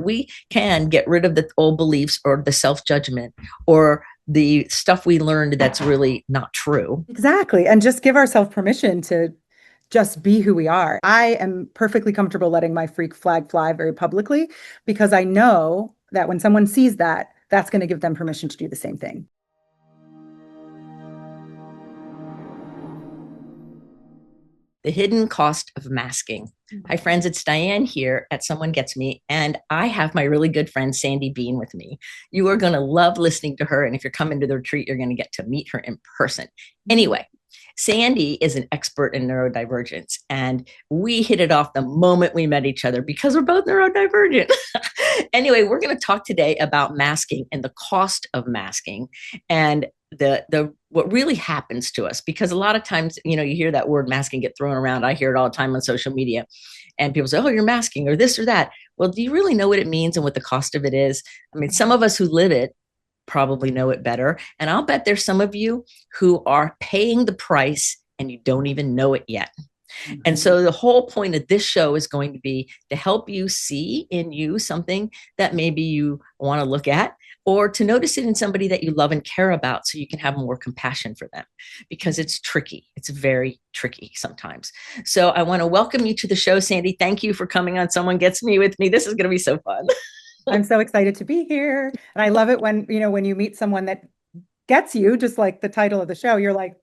we can get rid of the old beliefs or the self-judgment or the stuff we learned that's really not true. Exactly. And just give ourselves permission to just be who we are. I am perfectly comfortable letting my freak flag fly very publicly because I know that when someone sees that, that's going to give them permission to do the same thing. The hidden cost of masking. Hi, friends. It's Dianne here at Someone Gets Me, and I have my really good friend Sandy Bean with me. You are going to love listening to her, and if you're coming to the retreat, you're going to get to meet her in person. Anyway, Sandy is an expert in neurodivergence, and we hit it off the moment we met each other because we're both neurodivergent. Anyway, we're going to talk today about masking and the cost of masking and the what really happens to us, because a lot of times, you hear that word masking get thrown around. I hear it all the time on social media, and people say, oh, you're masking or this or that. Well, do you really know what it means and what the cost of it is? I mean, some of us who live it probably know it better, and I'll bet there's some of you who are paying the price and you don't even know it yet. And so the whole point of this show is going to be to help you see in you something that maybe you want to look at, or to notice it in somebody that you love and care about so you can have more compassion for them, because it's tricky. It's very tricky sometimes. So I want to welcome you to the show, Sandy. Thank you for coming on Someone Gets Me with me. This is going to be so fun. I'm so excited to be here. And I love it when, when you meet someone that gets you, just like the title of the show, you're like,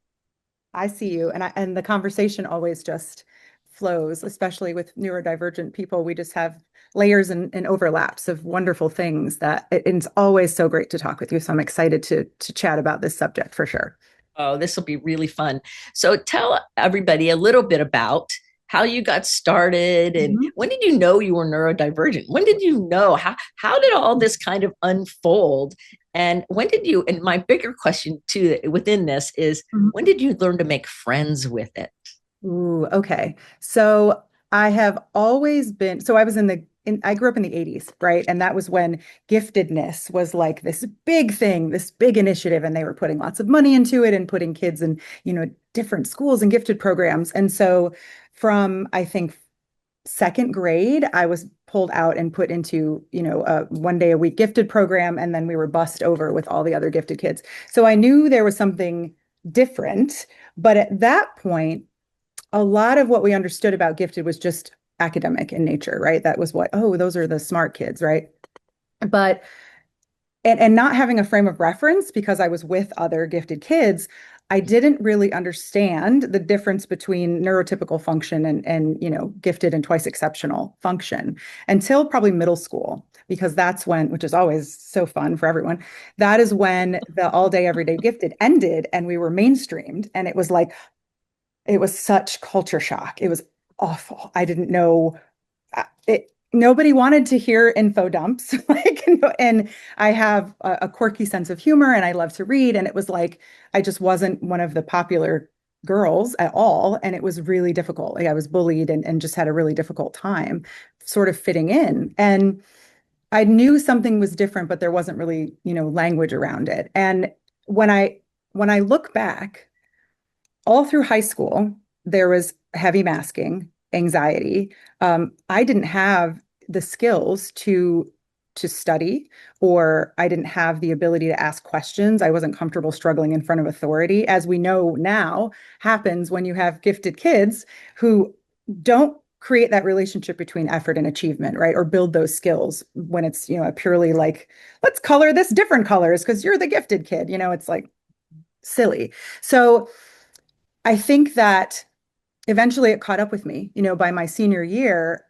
I see you. And the conversation always just flows, especially with neurodivergent people. We just have layers and overlaps of wonderful things that it's always so great to talk with you. So I'm excited to chat about this subject for sure. Oh, this will be really fun. So tell everybody a little bit about how you got started, and when did you know you were neurodivergent? When did you know? How did all this kind of unfold? And when did you, and my bigger question too within this is, when did you learn to make friends with it? Ooh, okay. So I have always been, so I was I grew up in the 80s, right? And that was when giftedness was like this big thing, this big initiative, and they were putting lots of money into it and putting kids in, different schools and gifted programs. And so from, I think, second grade, I was pulled out and put into, a 1 day a week gifted program. And then we were bussed over with all the other gifted kids. So I knew there was something different. But at that point, a lot of what we understood about gifted was just academic in nature, right? That was what, oh, those are the smart kids, right? But and not having a frame of reference because I was with other gifted kids, I didn't really understand the difference between neurotypical function and gifted and twice exceptional function until probably middle school, because that's when, which is always so fun for everyone, that is when the all day everyday gifted ended and we were mainstreamed, and it was like it was such culture shock. It was awful. I didn't know it. Nobody wanted to hear info dumps. And I have a quirky sense of humor and I love to read. And it was like, I just wasn't one of the popular girls at all. And it was really difficult. Like I was bullied and just had a really difficult time sort of fitting in. And I knew something was different, but there wasn't really, language around it. And when I look back, all through high school, there was heavy masking, anxiety. I didn't have the skills to study, or I didn't have the ability to ask questions. I wasn't comfortable struggling in front of authority, as we know now happens when you have gifted kids who don't create that relationship between effort and achievement, right? Or build those skills when it's, a purely like, let's color this different colors because you're the gifted kid. It's like silly. So I think that eventually it caught up with me. By my senior year,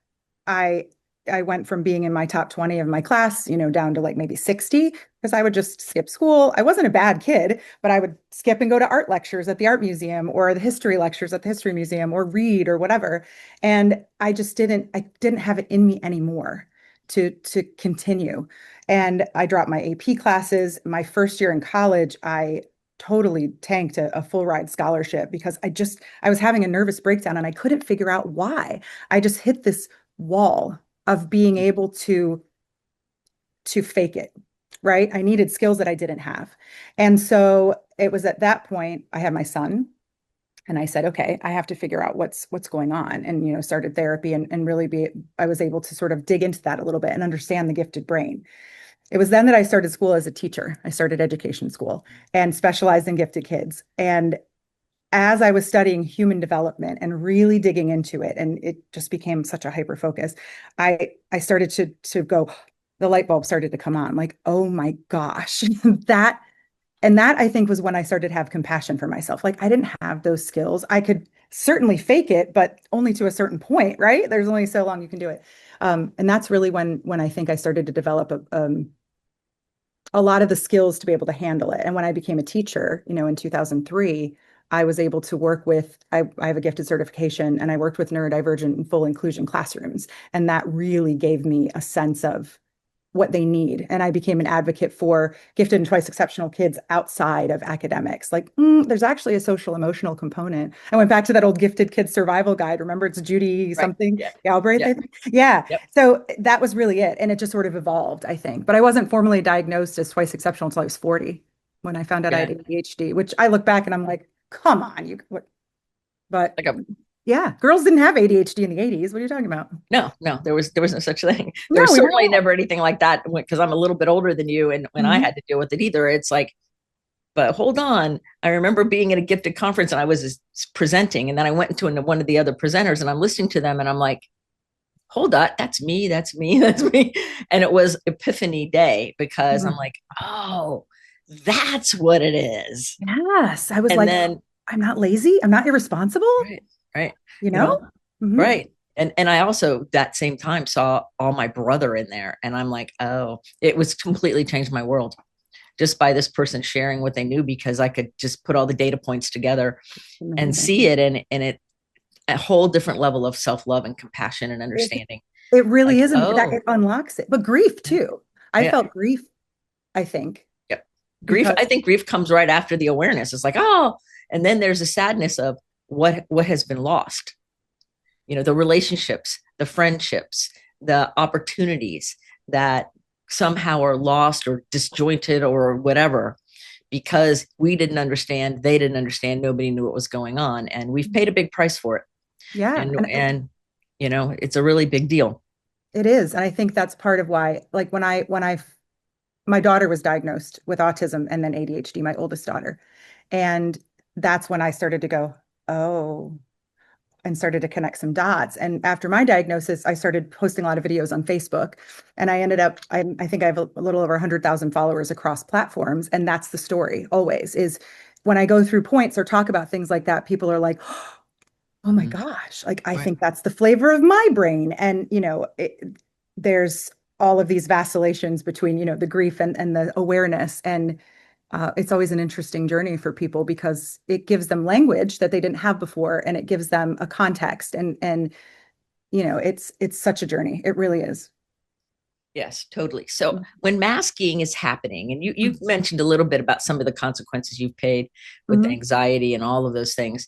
I I went from being in my top 20 of my class, down to like maybe 60 because I would just skip school. I wasn't a bad kid, but I would skip and go to art lectures at the art museum or the history lectures at the history museum or read or whatever. And I didn't have it in me anymore to continue. And I dropped my AP classes. My first year in college, I totally tanked a full ride scholarship because I was having a nervous breakdown and I couldn't figure out why. I just hit this wall of being able to fake it, right? I needed skills that I didn't have. And so it was at that point I had my son. And I said, okay, I have to figure out what's going on, and started therapy, and really I was able to sort of dig into that a little bit and understand the gifted brain. It was then that I started school as a teacher. I started education school and specialized in gifted kids. And as I was studying human development and really digging into it, and it just became such a hyper focus, I started to go, the light bulb started to come on, like, oh my gosh, that and that I think was when I started to have compassion for myself. Like I didn't have those skills. I could certainly fake it, but only to a certain point, right? There's only so long you can do it. And that's really when I think I started to develop a lot of the skills to be able to handle it. And when I became a teacher, in 2003, I was able to work with, I have a gifted certification, and I worked with neurodivergent and full inclusion classrooms. And that really gave me a sense of what they need. And I became an advocate for gifted and twice exceptional kids outside of academics. Like, there's actually a social emotional component. I went back to that old gifted kids survival guide. Remember, it's Judy Right. something Yeah. Galbraith, Yeah. I think. Yeah. Yep. So that was really it. And it just sort of evolved, I think. But I wasn't formally diagnosed as twice exceptional until I was 40 when I found out I had Yeah. ADHD, which I look back and I'm like, come on, you what? But Like a yeah, girls didn't have ADHD in the 80s. What are you talking about? No, no, there was no such thing. There No, was we weren't certainly allowed. never anything like that because I'm a little bit older than you, and when I Mhm. had to deal with it either, it's like, but hold on. I remember being at a gifted conference and I was presenting, and then I went into one of the other presenters and I'm listening to them and I'm like, hold on, that's me, that's me, that's me. And it was Epiphany Day because I'm Mhm. like, oh, that's what it is. Yes. I was And like, then, I'm not lazy. I'm not irresponsible, right, right, you you know? know, Hmm. right. And I also that same time saw all my brother in there, and I'm like, oh, it was completely changed my world just by this person sharing what they knew because I could just put all the data points together and Amazing. see it and it a whole different level of self-love and compassion and It, understanding. it really Like, is. That oh, it unlocks it. But grief too. I yeah, felt grief, I think, yep. Grief, because I think grief comes right after the awareness. It's like, oh, and then there's a sadness of what has been lost. The relationships, the friendships, the opportunities that somehow are lost or disjointed or whatever because we didn't understand, they didn't understand, nobody knew what was going on, and we've paid a big price for it. yeah, And it's a really big deal. it is. And I think that's part of why, like my daughter was diagnosed with autism and then ADHD, my oldest daughter. And that's when I started to go, oh, and started to connect some dots. And after my diagnosis, I started posting a lot of videos on Facebook. And I ended up, I think I have a little over 100,000 followers across platforms. And that's the story always is when I go through points or talk about things like that, people are like, oh my Mm-hmm. gosh, like I Right. think that's the flavor of my brain. And, there's all of these vacillations between, the grief and the awareness. And it's always an interesting journey for people because it gives them language that they didn't have before, and it gives them a context. And it's such a journey. It really is. Yes, totally. So when masking is happening, and you've mentioned a little bit about some of the consequences you've paid with Mhm. anxiety and all of those things,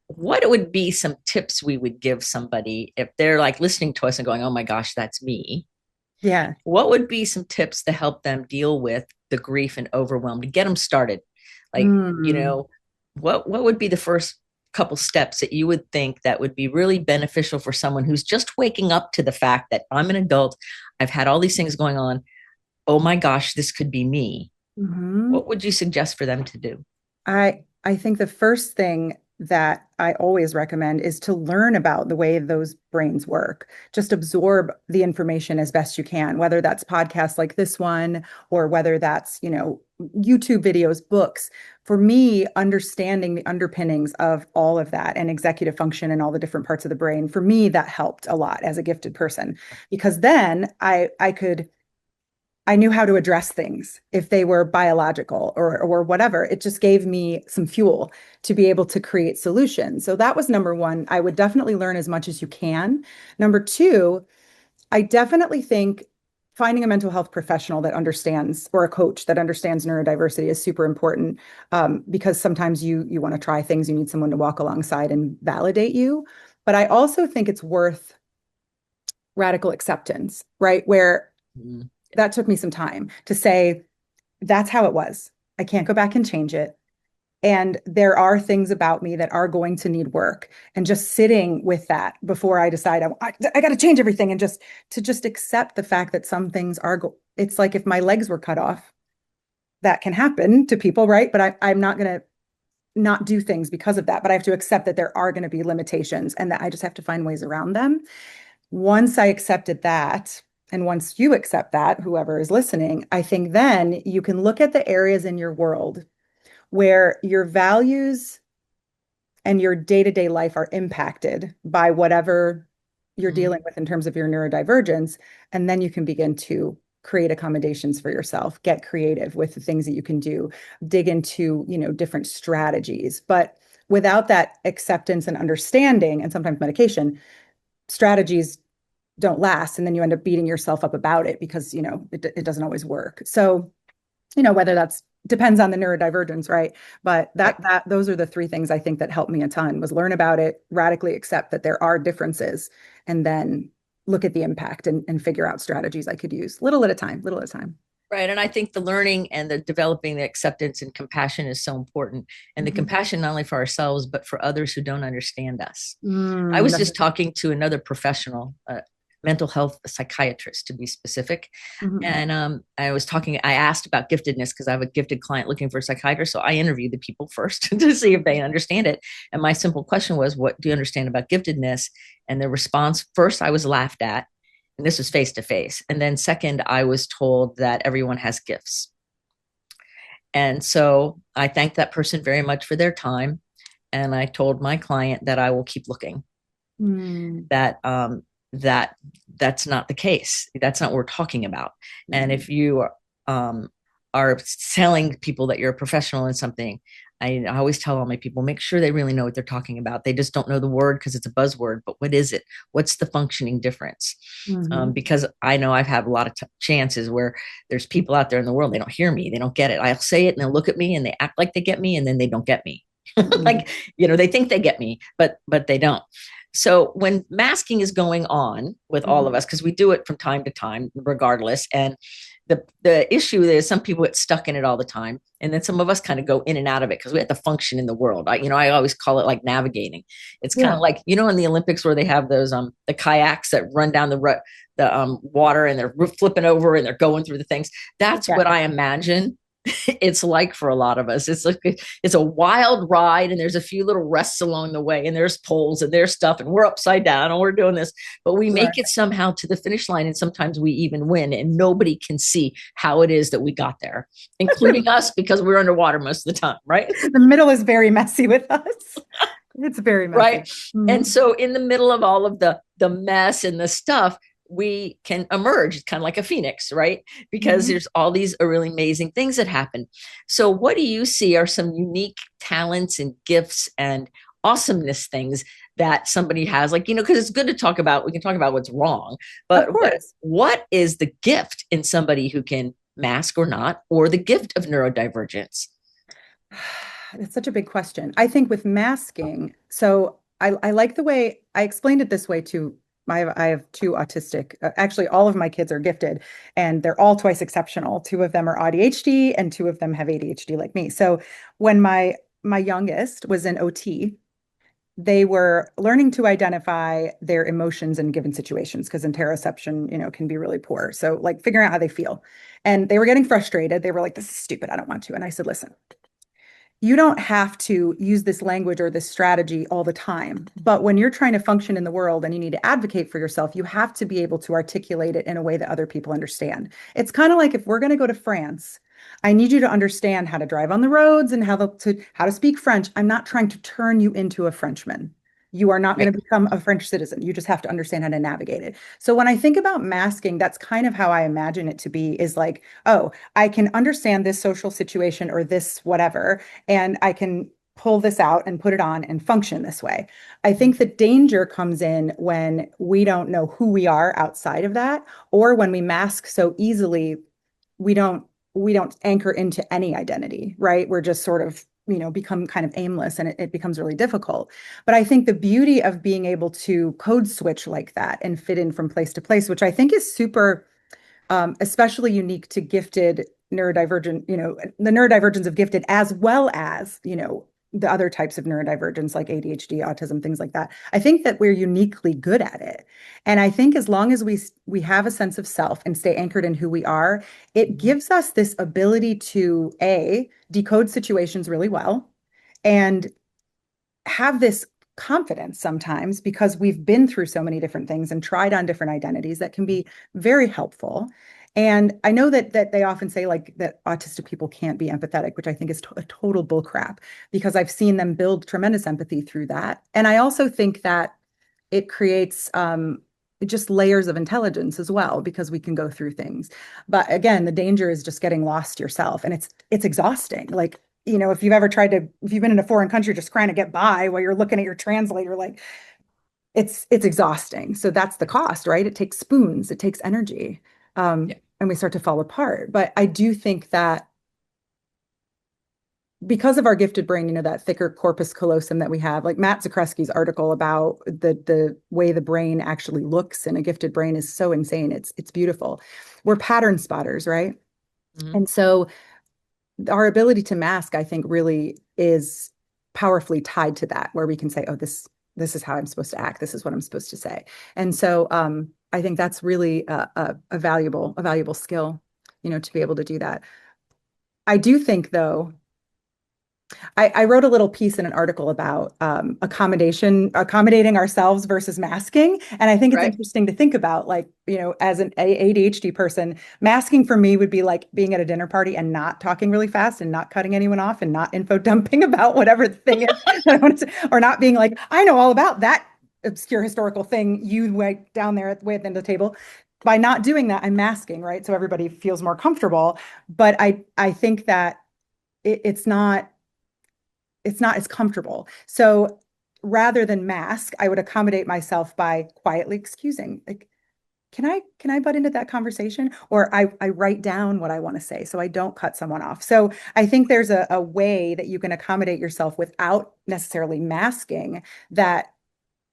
what would be some tips we would give somebody if they're like listening to us and going, oh my gosh, that's me? Yeah. What would be some tips to help them deal with the grief and overwhelm to get them started? Like, Mm. what would be the first couple steps that you would think that would be really beneficial for someone who's just waking up to the fact that I'm an adult, I've had all these things going on. Oh my gosh, this could be me. Mhm. What would you suggest for them to do? I think the first thing that I always recommend is to learn about the way those brains work. Just absorb the information as best you can, whether that's podcasts like this one or whether that's, YouTube videos, books. For me, understanding the underpinnings of all of that and executive function and all the different parts of the brain, for me, that helped a lot as a gifted person because then I knew how to address things if they were biological or whatever. It just gave me some fuel to be able to create solutions. So that was number one. I would definitely learn as much as you can. Number two, I definitely think finding a mental health professional that understands or a coach that understands neurodiversity is super important because sometimes you want to try things, you need someone to walk alongside and validate you. But I also think it's worth radical acceptance, right? Where Mm, that took me some time to say, that's how it was. I can't go back and change it. And there are things about me that are going to need work. And just sitting with that before I decide I got to change everything, and just accept the fact that some things it's like if my legs were cut off, that can happen to people, right? But I'm not going to not do things because of that. But I have to accept that there are going to be limitations and that I just have to find ways around them. Once I accepted that, and once you accept that, whoever is listening, I think then you can look at the areas in your world where your values and your day-to-day life are impacted by whatever you're Mm. dealing with in terms of your neurodivergence. And then you can begin to create accommodations for yourself, get creative with the things that you can do, dig into, different strategies. But without that acceptance and understanding, and sometimes medication, strategies don't last. And then you end up beating yourself up about it because, it doesn't always work. So, whether that's depends on the neurodivergence, right? But Right. those are the three things I think that helped me a ton was learn about it, radically accept that there are differences, and then look at the impact and figure out strategies I could use little at a time, little at a time. Right. And I think the learning and the developing the acceptance and compassion is so important. And the Mhm. compassion not only for ourselves, but for others who don't understand us. I Mm, was that's just talking to another professional, mental health psychiatrist to be specific. mhm. And I asked about giftedness because I have a gifted client looking for a psychiatrist. So I interviewed the people first to see if they understand it. And my simple question was, what do you understand about giftedness? And the response, first, I was laughed at. And this was face to face. And then, second, I was told that everyone has gifts. And so I thanked that person very much for their time. And I told my client that I will keep looking, Mm, that that that's not the case. That's not what we're talking about. And mm, if you um, are telling people that you're a professional in something, I always tell all my people, make sure they really know what they're talking about. They just don't know the word because it's a buzzword, but what is it? What's the functioning difference? mhm. Because I know I've had a lot of chances where there's people out there in the world, they don't hear me, they don't get it. I'll say it and they'll look at me and they act like they get me and then they don't get me. Mhm. Like, they think they get me, but they don't. So when masking is going on with all of Mhm. us, because we do it from time to time, regardless, and the issue is some people get stuck in it all the time, and then some of us kind of go in and out of it because we have to function in the world. I always call it like navigating. It's kind of Yeah. like in the Olympics where they have those the kayaks that run down the water and they're flipping over and they're going through the things. That's Yeah. what I imagine it's like for a lot of us. It's like it's a wild ride, and there's a few little rests along the way, and there's poles and there's stuff, and we're upside down and we're doing this, but we Sure. make it somehow to the finish line, and sometimes we even win, and nobody can see how it is that we got there, including us, because we're underwater most of the time, right? The middle is very messy with us. It's very messy. Right. And Mhm. so in the middle of all of the mess and the stuff, we can emerge. It's kind of like a phoenix, right? Because Mhm. there's all these really amazing things that happen. So what do you see are some unique talents and gifts and awesomeness things that somebody has? Like, because it's good to talk about, we can talk about what's wrong, Of but course. what is the gift in somebody who can mask or not, or the gift of neurodivergence? It's such a big question. I think with masking, so I like the way I explained it this way too. I have two autistic, actually, all of my kids are gifted and they're all twice exceptional. Two of them are ADHD and two of them have ADHD like me. So when my youngest was in OT, they were learning to identify their emotions in given situations because interoception, can be really poor. So like figuring out how they feel. And they were getting frustrated. They were like, this is stupid. I don't want to. And I said, listen, you don't have to use this language or this strategy all the time. But when you're trying to function in the world and you need to advocate for yourself, you have to be able to articulate it in a way that other people understand. It's kind of like if we're going to go to France, I need you to understand how to drive on the roads and how to speak French. I'm not trying to turn you into a Frenchman. You are not going Right. to become a French citizen. You just have to understand how to navigate it. So when I think about masking, that's kind of how I imagine it to be is like, oh, I can understand this social situation or this whatever, and I can pull this out and put it on and function this way. I think the danger comes in when we don't know who we are outside of that, or when we mask so easily, we don't we don't anchor into any identity, right? We're just sort of, become kind of aimless and it becomes really difficult. But I think the beauty of being able to code switch like that and fit in from place to place, which I think is super especially unique to gifted neurodivergent, the neurodivergence of gifted, as well as, the other types of neurodivergence like ADHD, autism, things like that. I think that we're uniquely good at it. And I think as long as we have a sense of self and stay anchored in who we are, it Mhm. gives us this ability to decode situations really well and have this confidence sometimes because we've been through so many different things and tried on different identities that can be very helpful. And I know that they often say like that autistic people can't be empathetic, which I think is a total bullcrap because I've seen them build tremendous empathy through that. And I also think that it creates just layers of intelligence as well because we can go through things. But again, the danger is just getting lost yourself, and it's exhausting. Like, if you've been in a foreign country just trying to get by while you're looking at your translator, like it's exhausting. So that's the cost, right? It takes spoons, it takes energy, Yeah. and we start to fall apart. But I do think that because of our gifted brain, that thicker corpus callosum that we have, like Matt Zakrzewski's article about the way the brain actually looks in a gifted brain is so insane. It's beautiful. We're pattern spotters, right? Mhm. And so our ability to mask, I think, really is powerfully tied to that, where we can say, oh, this is how I'm supposed to act. This is what I'm supposed to say. And so I think that's really a valuable skill, to be able to do that. I do think, though, I wrote a little piece in an article about accommodating ourselves versus masking. And I think it's Right. interesting to think about, like, as an ADHD person, masking for me would be like being at a dinner party and not talking really fast and not cutting anyone off and not info dumping about whatever the thing is that I want to say, or not being like, I know all about that obscure historical thing you went down there way at the end of the table. By not doing that, I'm masking, right? So everybody feels more comfortable. But I think that it's not as comfortable. So rather than mask, I would accommodate myself by quietly excusing. Like, can I butt into that conversation? Or I write down what I want to say so I don't cut someone off. So I think there's a way that you can accommodate yourself without necessarily masking that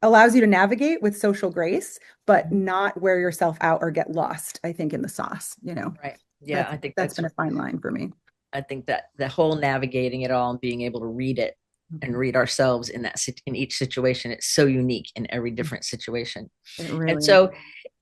allows you to navigate with social grace, but Mhm. not wear yourself out or get lost, I think, in the sauce. Right. Yeah, That's I think that's been a fine line for me. I think that the whole navigating it all and being able to read it and Mhm. read ourselves in in each situation, it's so unique in every different situation. It And really is. so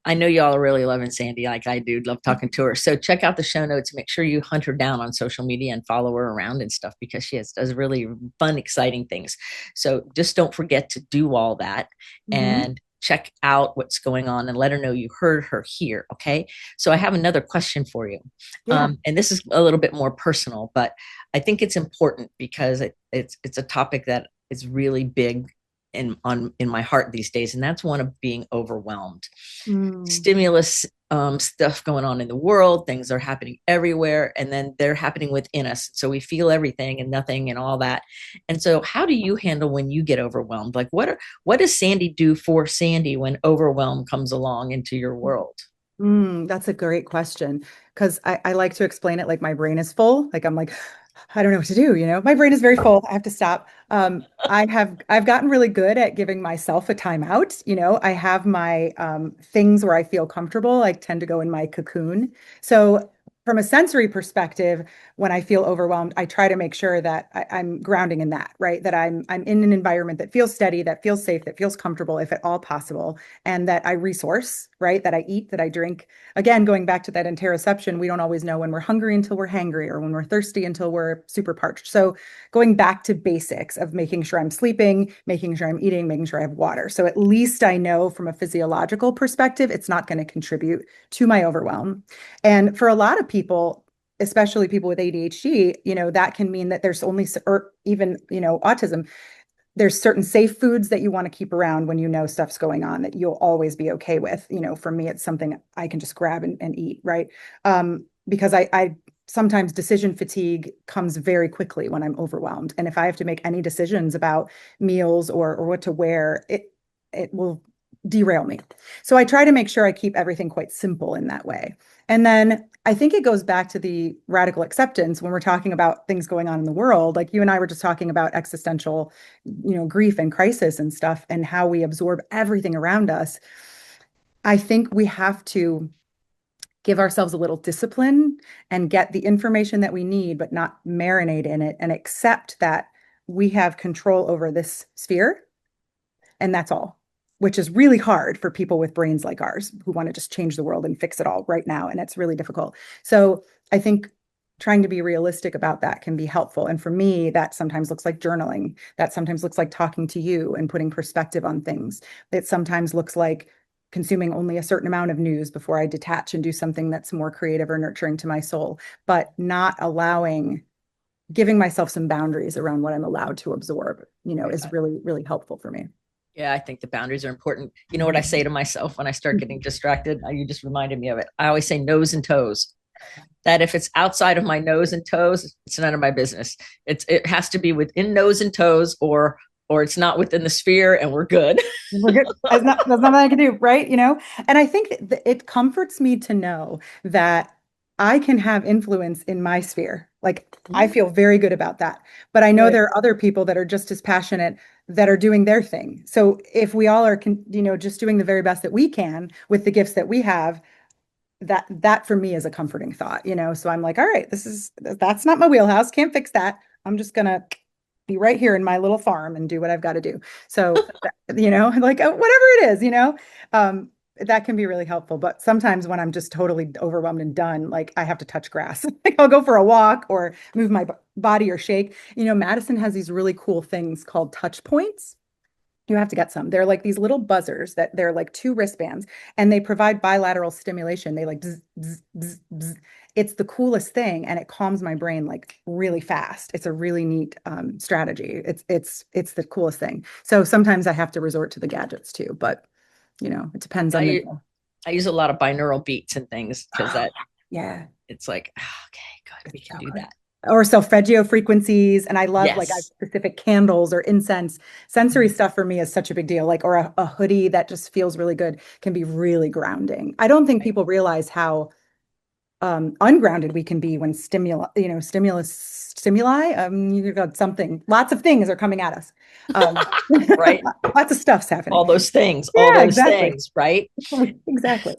I know y'all are really loving Sandy like I do, love talking to her. So check out the show notes. Make sure you hunt her down on social media and follow her around and stuff because does really fun, exciting things. So just don't forget to do all that Mhm. and check out what's going on and let her know you heard her here. Okay. So I have another question for you. Yeah. And this is a little bit more personal, but I think it's important because it's a topic that is really big in my heart these days, and that's one of being overwhelmed. Mm. Stimulus stuff going on in the world, things are happening everywhere, and then they're happening within us. So we feel everything and nothing and all that. And so, how do you handle when you get overwhelmed? Like, what does Sandy do for Sandy when overwhelm comes along into your world? That's a great question because I like to explain it like my brain is full. Like I'm like, I don't know what to do, My brain is very full. I have to stop. I've gotten really good at giving myself a timeout. I have my things where I feel comfortable. I tend to go in my cocoon. So from a sensory perspective, when I feel overwhelmed, I try to make sure that I'm grounding in that, right? That I'm in an environment that feels steady, that feels safe, that feels comfortable, if at all possible, and that I resource, right? That I eat, that I drink. Again, going back to that interoception, we don't always know when we're hungry until we're hangry or when we're thirsty until we're super parched. So going back to basics of making sure I'm sleeping, making sure I'm eating, making sure I have water. So at least I know from a physiological perspective, it's not going to contribute to my overwhelm. And for a lot of people, especially people with ADHD, that can mean that there's only, or even, autism, there's certain safe foods that you want to keep around when stuff's going on that you'll always be okay with. For me, it's something I can just grab and eat, right? Because I sometimes decision fatigue comes very quickly when I'm overwhelmed. And if I have to make any decisions about meals or what to wear, it will derail me. So I try to make sure I keep everything quite simple in that way. And then I think it goes back to the radical acceptance when we're talking about things going on in the world. Like you and I were just talking about existential, grief and crisis and stuff and how we absorb everything around us. I think we have to give ourselves a little discipline and get the information that we need, but not marinate in it, and accept that we have control over this sphere and that's all, which is really hard for people with brains like ours who want to just change the world and fix it all right now. And it's really difficult. So I think trying to be realistic about that can be helpful. And for me, that sometimes looks like journaling. That sometimes looks like talking to you and putting perspective on things. It sometimes looks like consuming only a certain amount of news before I detach and do something that's more creative or nurturing to my soul, but not allowing, giving myself some boundaries around what I'm allowed to absorb, is really, really helpful for me. Yeah, I think the boundaries are important. You know what I say to myself when I start getting distracted? You just reminded me of it. I always say nose and toes. That if it's outside of my nose and toes, it's none of my business. It has to be within nose and toes, or it's not within the sphere, and we're good. We're good. That's nothing I can do, right? And I think that it comforts me to know that I can have influence in my sphere. Like I feel very good about that. But I know Right. there are other people that are just as passionate that are doing their thing. So if we all are, just doing the very best that we can with the gifts that we have, that for me is a comforting thought. So I'm like, all right, that's not my wheelhouse. Can't fix that. I'm just gonna be right here in my little farm and do what I've got to do. So, like whatever it is. Um, that can be really helpful. But sometimes when I'm just totally overwhelmed and done, like I have to touch grass. Like I'll go for a walk or move my body or shake. Madison has these really cool things called touch points. You have to get some. They're like these little buzzers that they're like two wristbands and they provide bilateral stimulation. They like bzz, bzz, bzz, bzz. It's the coolest thing and it calms my brain like really fast. It's a really neat strategy. It's the coolest thing. So sometimes I have to resort to the gadgets too, but it depends on the I, day. I use a lot of binaural beats and things because that Yeah. it's like, okay, good, we It's can so do good. that. Or solfeggio frequencies. And I love like I have Yes. specific candles or incense. Sensory stuff for me is such a big deal. Like, or a hoodie that just feels really good can be really grounding. I don't think people realize how ungrounded we can be when stimuli. You've got something, lots of things are coming at us. Um, Right. lots of stuff's happening. All Yeah, those exactly. things, right? Exactly.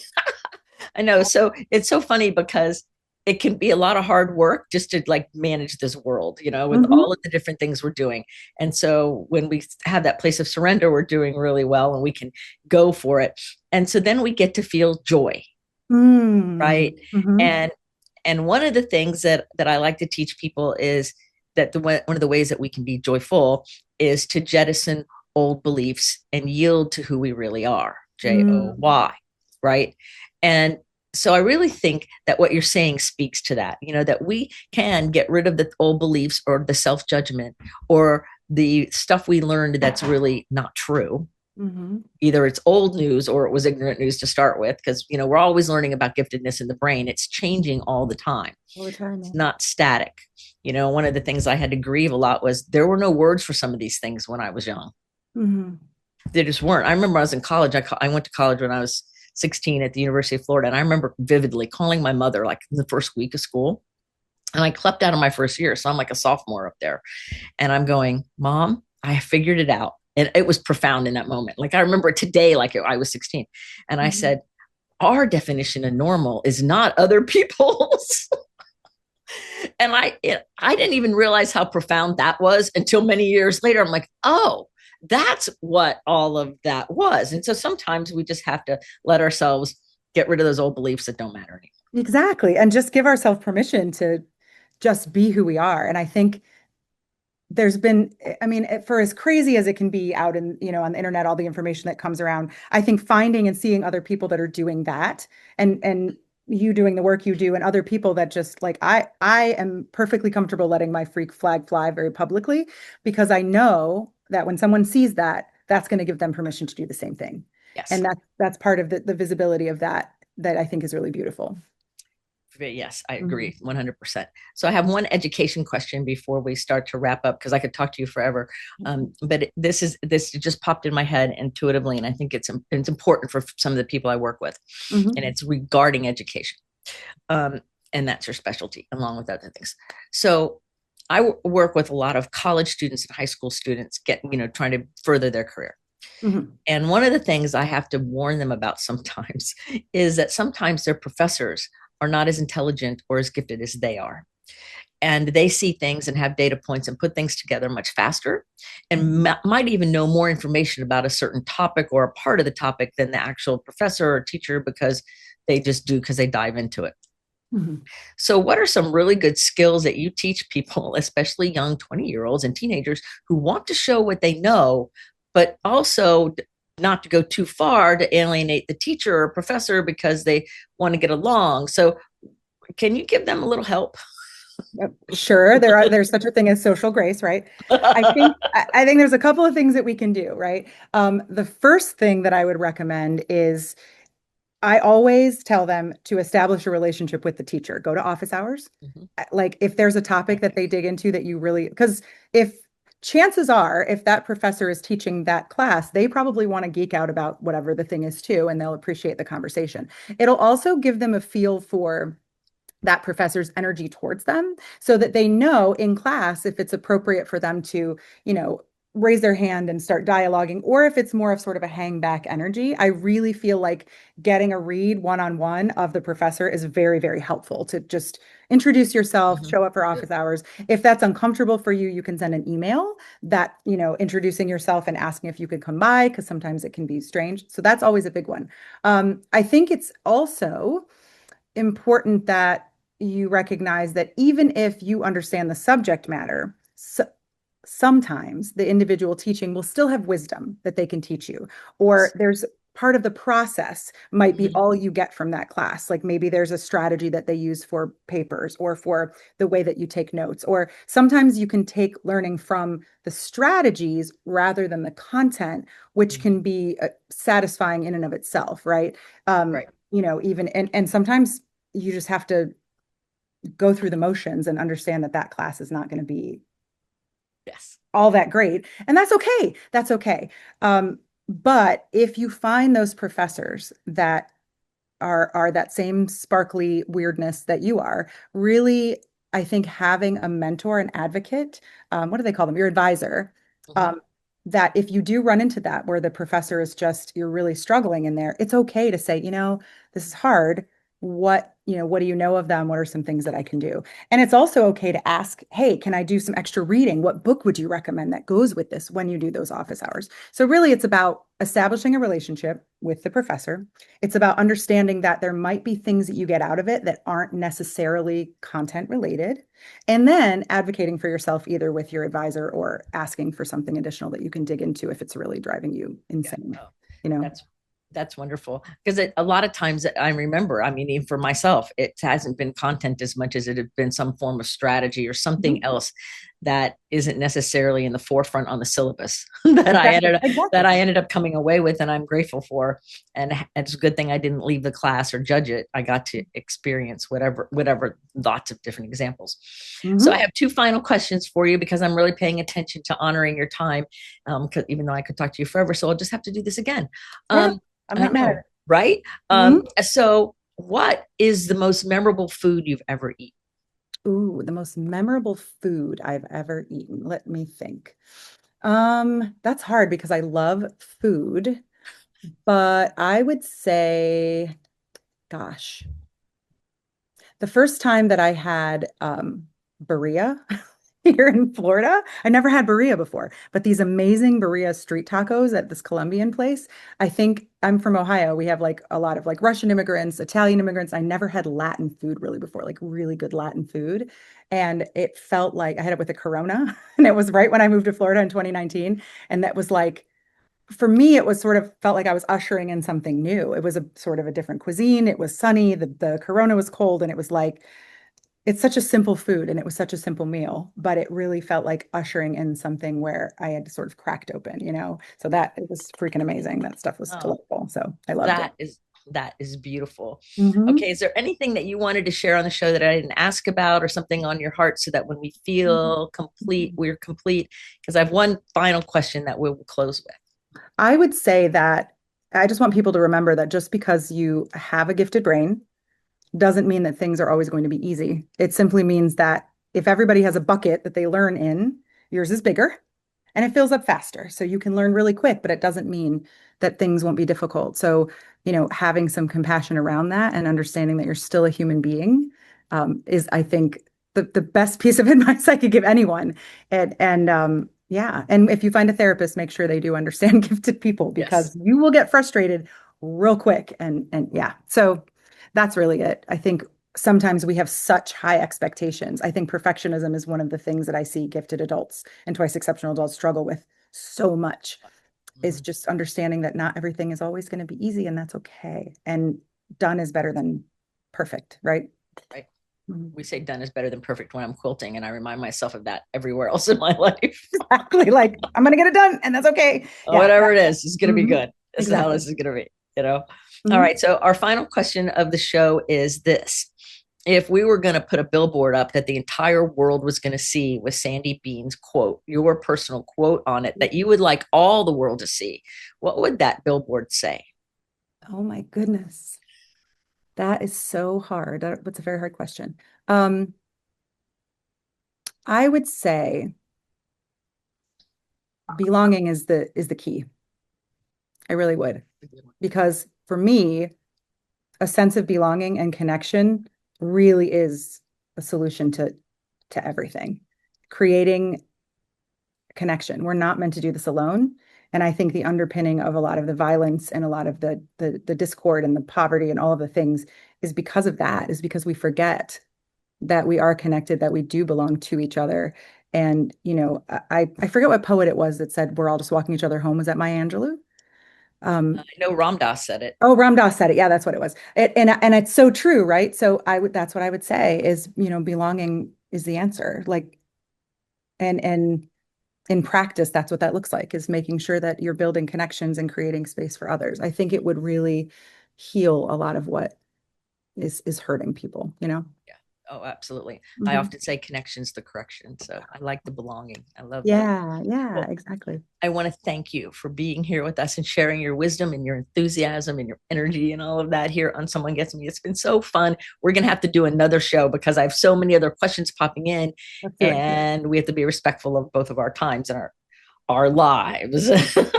I know. So it's so funny because it can be a lot of hard work just to like manage this world, with Hmm. all of the different things we're doing. And so when we have that place of surrender, we're doing really well and we can go for it. And so then we get to feel joy, Mm. right? Hmm. And one of the things that I like to teach people is that one of the ways that we can be joyful is to jettison old beliefs and yield to who we really are. Mm. JOY, right? And so I really think that what you're saying speaks to that, that we can get rid of the old beliefs or the self judgment or the stuff we learned that's really not true. Hmm. Either it's old news or it was ignorant news to start with, because we're always learning about giftedness in the brain. It's changing all the time. All the time. It's Yeah. not static. One of the things I had to grieve a lot was there were no words for some of these things when I was young. Hmm. They just weren't. I remember I was in college. I went to college when I was 16 at the University of Florida, and I remember vividly calling my mother like in the first week of school, and I clept out of my first year, so I'm like a sophomore up there, and I'm going, Mom, I figured it out. And it was profound in that moment. Like I remember today, like I was 16. And I Hmm. said, our definition of normal is not other people's. And I didn't even realize how profound that was until many years later. I'm like, oh, that's what all of that was. And so sometimes we just have to let ourselves get rid of those old beliefs that don't matter anymore. Exactly. And just give ourselves permission to just be who we are. And I think there's been, I mean, for as crazy as it can be out in, on the internet, all the information that comes around, I think finding and seeing other people that are doing that and you doing the work you do and other people that just like I am perfectly comfortable letting my freak flag fly very publicly because I know that when someone sees that, that's going to give them permission to do the same thing. Yes. And that's part of the visibility of that I think is really beautiful. Yes, I Mhm. agree 100%. So I have one education question before we start to wrap up because I could talk to you forever. But this just popped in my head intuitively, and I think it's important for some of the people I work with, and Mhm. it's regarding education, um, and that's your specialty along with other things. So I work with a lot of college students and high school students trying to further their career. Mhm. And one of the things I have to warn them about sometimes is that sometimes their professors are not as intelligent or as gifted as they are. And they see things and have data points and put things together much faster and might even know more information about a certain topic or a part of the topic than the actual professor or teacher because they just do because they dive into it. Mhm. So, what are some really good skills that you teach people, especially young 20-year-olds and teenagers who want to show what they know, but also not to go too far to alienate the teacher or professor because they want to get along? So, can you give them a little help? Sure, there's such a thing as social grace, right? I think there's a couple of things that we can do, right? The first thing that I would recommend is I always tell them to establish a relationship with the teacher. Go to office hours. Mhm. Like if there's a topic that they dig into that you really, because if chances are, if that professor is teaching that class, they probably want to geek out about whatever the thing is too, and they'll appreciate the conversation. It'll also give them a feel for that professor's energy towards them so that they know in class if it's appropriate for them to, raise their hand and start dialoguing, or if it's more of sort of a hang back energy. I really feel like getting a read one-on-one of the professor is very, very helpful to just introduce yourself, Mhm. show up for office hours. If that's uncomfortable for you, you can send an email that, introducing yourself and asking if you could come by, because sometimes it can be strange. So that's always a big one. I think it's also important that you recognize that even if you understand the subject matter, sometimes the individual teaching will still have wisdom that they can teach you, or there's part of the process might be Mhm. all you get from that class. Like maybe there's a strategy that they use for papers or for the way that you take notes, or sometimes you can take learning from the strategies rather than the content, which Mhm. can be satisfying in and of itself, right? Um, Right. even and sometimes you just have to go through the motions and understand that that class is not going to be Yes. all that great, and that's okay. That's okay. But if you find those professors that are that same sparkly weirdness that you are, really, I think having a mentor, an advocate, what do they call them? Your advisor. Mhm. Um, that if you do run into that where the professor is just you're really struggling in there, it's okay to say, this is hard. What do you know of them? What are some things that I can do? And it's also okay to ask, hey, can I do some extra reading? What book would you recommend that goes with this when you do those office hours? So really, it's about establishing a relationship with the professor. It's about understanding that there might be things that you get out of it that aren't necessarily content related, and then advocating for yourself either with your advisor or asking for something additional that you can dig into if it's really driving you Yeah. insane, Oh, you know? that's that's wonderful because a lot of times I remember, I mean, even for myself, it hasn't been content as much as it had been some form of strategy or something Mhm. else that isn't necessarily in the forefront on the syllabus that I Exactly. ended up that Exactly. I ended up coming away with, and I'm grateful for. And it's a good thing I didn't leave the class or judge it. I got to experience whatever lots of different examples. So I Hmm. have two final questions for you because I'm really paying attention to honoring your time. Even though I could talk to you forever, so I'll just have to do this again. Yeah, Um, I'm I not don't mad at know, it. right? Mhm. So, what is the most memorable food you've ever eaten? Ooh, the most memorable food I've ever eaten. Let me think. That's hard because I love food, but I would say, gosh, the first time that I had birria here in Florida, I never had birria before, but these amazing birria street tacos at this Colombian place. I think I'm from Ohio. We have like a lot of like Russian immigrants, Italian immigrants. I never had Latin food really before, like really good Latin food. And it felt like I had it with a Corona, and it was right when I moved to Florida in 2019. And that was like, for me, it was sort of felt like I was ushering in something new. It was a sort of a different cuisine. It was sunny. The Corona was cold, and it was like it's such a simple food, and it was such a simple meal, but it really felt like ushering in something where I had sort of cracked open. So that it was freaking amazing. That stuff was Oh, delightful. So I loved it. that is that is beautiful. Hmm. Okay, is there anything that you wanted to share on the show that I didn't ask about, or something on your heart, so that when we feel complete, we're complete? Because I have one final question that we'll close with. I would say that I just want people to remember that just because you have a gifted brain doesn't mean that things are always going to be easy. It simply means that if everybody has a bucket that they learn in, yours is bigger. and it fills up faster. So you can learn really quick, but it doesn't mean that things won't be difficult. So, having some compassion around that and understanding that you're still a human being is, I think, the best piece of advice I could give anyone. And yeah, and if you find a therapist, make sure they do understand gifted people Yes. because you will get frustrated real quick. And yeah, so that's really it. I think sometimes we have such high expectations. I think perfectionism is one of the things that I see gifted adults and twice exceptional adults struggle with so much, is Mhm. just understanding that not everything is always going to be easy and that's okay. And done is better than perfect, right? Right. Mhm. We say done is better than perfect when I'm quilting, and I remind myself of that everywhere else in my life. Exactly. Like I'm going to get it done and that's okay. Yeah. Whatever it is, it's going to be Mhm. good. This is how Exactly. this is going to be. All Mhm. right. So, our final question of the show is this. If we were going to put a billboard up that the entire world was going to see with Sandy Bean's quote, your personal quote on it, that you would like all the world to see, what would that billboard say? Oh my goodness. That is so hard. That's a very hard question. Um, I would say belonging is the key. I really would. Because for me, a sense of belonging and connection really is a solution to everything. Creating connection. We're not meant to do this alone. And I think the underpinning of a lot of the violence and a lot of the discord and the poverty and all of the things is because of that, is because we forget that we are connected, that we do belong to each other. And, I forget what poet it was that said, we're all just walking each other home. Was that Maya Angelou? I Um, know Ram Dass said it. oh, Ram Dass said it. Yeah, that's what it was. And it's so true, right? So that's what I would say is, belonging is the answer. Like, and in practice, that's what that looks like, is making sure that you're building connections and creating space for others. I think it would really heal a lot of what is hurting people, you know? Yeah. Oh, absolutely. I Mhm. often say connection's the correction. So I like the belonging. I love that. Yeah, yeah, Well, exactly. I want to thank you for being here with us and sharing your wisdom and your enthusiasm and your energy and all of that here on Someone Gets Me. It's been so fun. We're going to have to do another show because I have so many other questions popping in, Let's do it. and we have to be respectful of both of our times and our lives.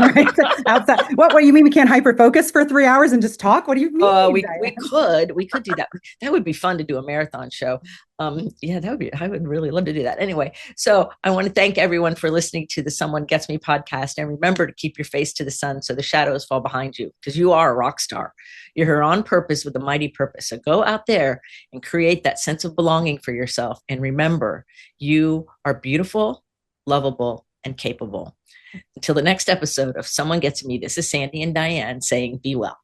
Right. Outside. What you mean we can't hyper focus for 3 hours and just talk? What do you mean, We Diane? could do that. That would be fun to do a marathon show. Yeah, that would be. I would really love to do that. Anyway, so I want to thank everyone for listening to the Someone Gets Me podcast, and remember to keep your face to the sun so the shadows fall behind you, because you are a rock star. You're here on purpose with a mighty purpose. So go out there and create that sense of belonging for yourself, and remember, you are beautiful, lovable, and capable. Until the next episode of Someone Gets Me, this is Sandy and Diane saying, be well.